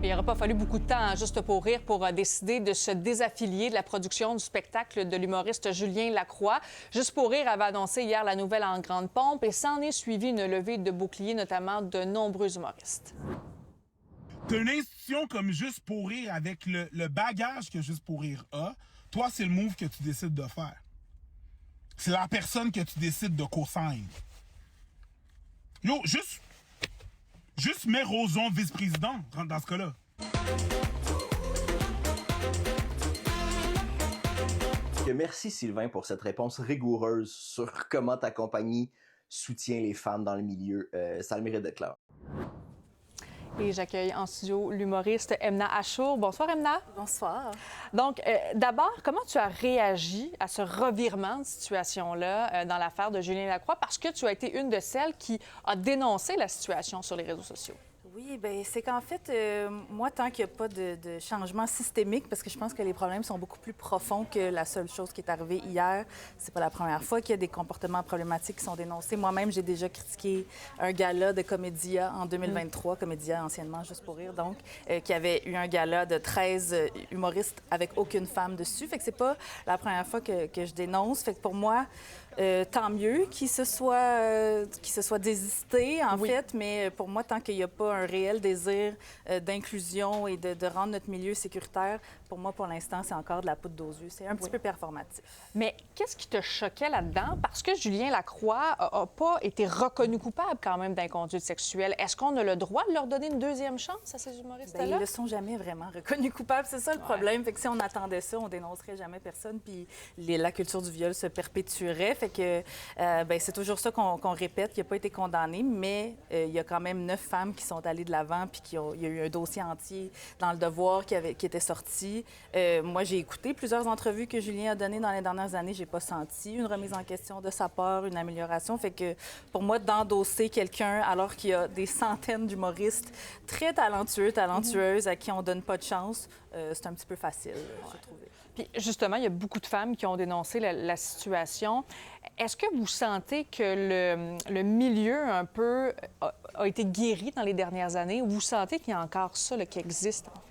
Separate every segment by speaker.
Speaker 1: Il n'aura pas fallu beaucoup de temps à Juste pour rire pour décider de se désaffilier de la production du spectacle de l'humoriste Julien Lacroix. Juste pour rire avait annoncé hier la nouvelle en grande pompe et s'en est suivi une levée de boucliers, notamment de nombreux humoristes.
Speaker 2: T'as une institution comme Juste pour rire avec le bagage que Juste pour rire a. Toi, c'est le move que tu décides de faire. C'est la personne que tu décides de co-sign. Yo, juste mets Roson vice-président dans ce cas-là.
Speaker 3: Merci Sylvain pour cette réponse rigoureuse sur comment ta compagnie soutient les femmes dans le milieu. Ça a le mérite d'être clair.
Speaker 1: Et j'accueille en studio l'humoriste Emna Achour. Bonsoir, Emna.
Speaker 4: Bonsoir.
Speaker 1: Donc, d'abord, comment tu as réagi à ce revirement de situation-là dans l'affaire de Julien Lacroix? Parce que tu as été une de celles qui a dénoncé la situation sur les réseaux sociaux.
Speaker 4: Oui, bien, c'est qu'en fait, moi, tant qu'il n'y a pas de changement systémique, parce que je pense que les problèmes sont beaucoup plus profonds que la seule chose qui est arrivée hier. C'est pas la première fois qu'il y a des comportements problématiques qui sont dénoncés. Moi-même, j'ai déjà critiqué un gala de Comédia en 2023, Comédia anciennement Juste pour rire, donc, qui avait eu un gala de 13 humoristes avec aucune femme dessus. Fait que c'est pas la première fois que je dénonce. Fait que pour moi, tant mieux qu'il se soit désisté, en fait, mais pour moi, tant qu'il n'y a pas un réel désir d'inclusion et de rendre notre milieu sécuritaire, pour moi, pour l'instant, c'est encore de la poudre aux yeux. C'est un petit peu performatif.
Speaker 1: Mais qu'est-ce qui te choquait là-dedans? Parce que Julien Lacroix n'a pas été reconnu coupable quand même d'inconduite sexuelle. Est-ce qu'on a le droit de leur donner une deuxième chance à ces humoristes-là?
Speaker 4: Bien, ils ne le sont jamais vraiment reconnus coupables. C'est ça le problème. Fait que si on attendait ça, on dénoncerait jamais personne, puis la culture du viol se perpétuerait. Fait que ben, c'est toujours ça qu'on répète, qu'il n'a pas été condamné, mais il y a quand même 9 femmes qui sont allées de l'avant, puis il y a eu un dossier entier dans Le Devoir qui était sorti. Moi, j'ai écouté plusieurs entrevues que Julien a données dans les dernières années. J'ai pas senti une remise en question de sa part, une amélioration. Fait que pour moi, d'endosser quelqu'un alors qu'il y a des centaines d'humoristes très talentueux, talentueuses, à qui on donne pas de chance, c'est un petit peu facile, j'ai trouvé.
Speaker 1: Puis justement, il y a beaucoup de femmes qui ont dénoncé la situation. Est-ce que vous sentez que le milieu un peu a été guéri dans les dernières années ou vous sentez qu'il y a encore ça là, qui existe en fait?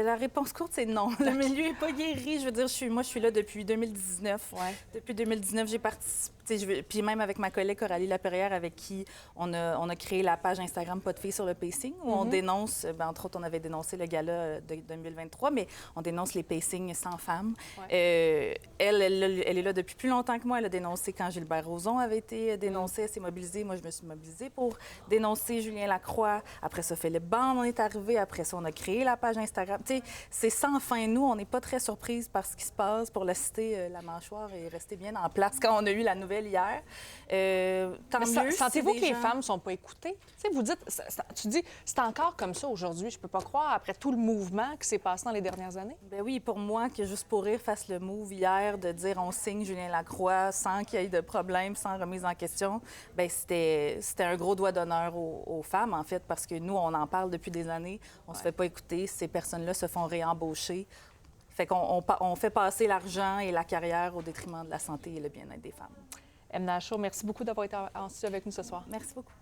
Speaker 4: La réponse courte, c'est non. Le milieu n'est pas guéri. Je veux dire, moi, je suis là depuis 2019.
Speaker 1: Ouais.
Speaker 4: Depuis 2019, j'ai participé. Puis même avec ma collègue Coralie Laperrière, avec qui on a créé la page Instagram Pas de filles sur le pacing, où on dénonce, entre autres, on avait dénoncé le gala de 2023, mais on dénonce les pacings sans femmes. Ouais. Elle est là depuis plus longtemps que moi. Elle a dénoncé quand Gilbert Rozon avait été dénoncé. Elle s'est mobilisée. Moi, je me suis mobilisée pour dénoncer Julien Lacroix. Après ça, Philippe Bande en est arrivé. Après ça, on a créé la page Instagram. Tu sais, c'est sans fin. Nous, on n'est pas très surprise par ce qui se passe. Pour la citer, la mâchoire est restée bien en place quand on a eu la nouvelle hier. Tant mieux.
Speaker 1: Sentez-vous que les femmes ne sont pas écoutées? T'sais, vous dites, tu dis, c'est encore comme ça aujourd'hui. Je peux pas croire, après tout le mouvement qui s'est passé dans les dernières années.
Speaker 4: Bien oui, pour moi, que Juste pour rire fasse le move hier de dire on signe Julien Lacroix sans qu'il y ait de problème, sans remise en question, bien c'était un gros doigt d'honneur aux femmes, en fait, parce que nous, on en parle depuis des années. On se fait pas écouter. Ces personnes-là se font réembaucher. Fait qu'on fait passer l'argent et la carrière au détriment de la santé et le bien-être des femmes.
Speaker 1: Emna Achour, merci beaucoup d'avoir été en studio avec nous ce soir.
Speaker 4: Merci beaucoup.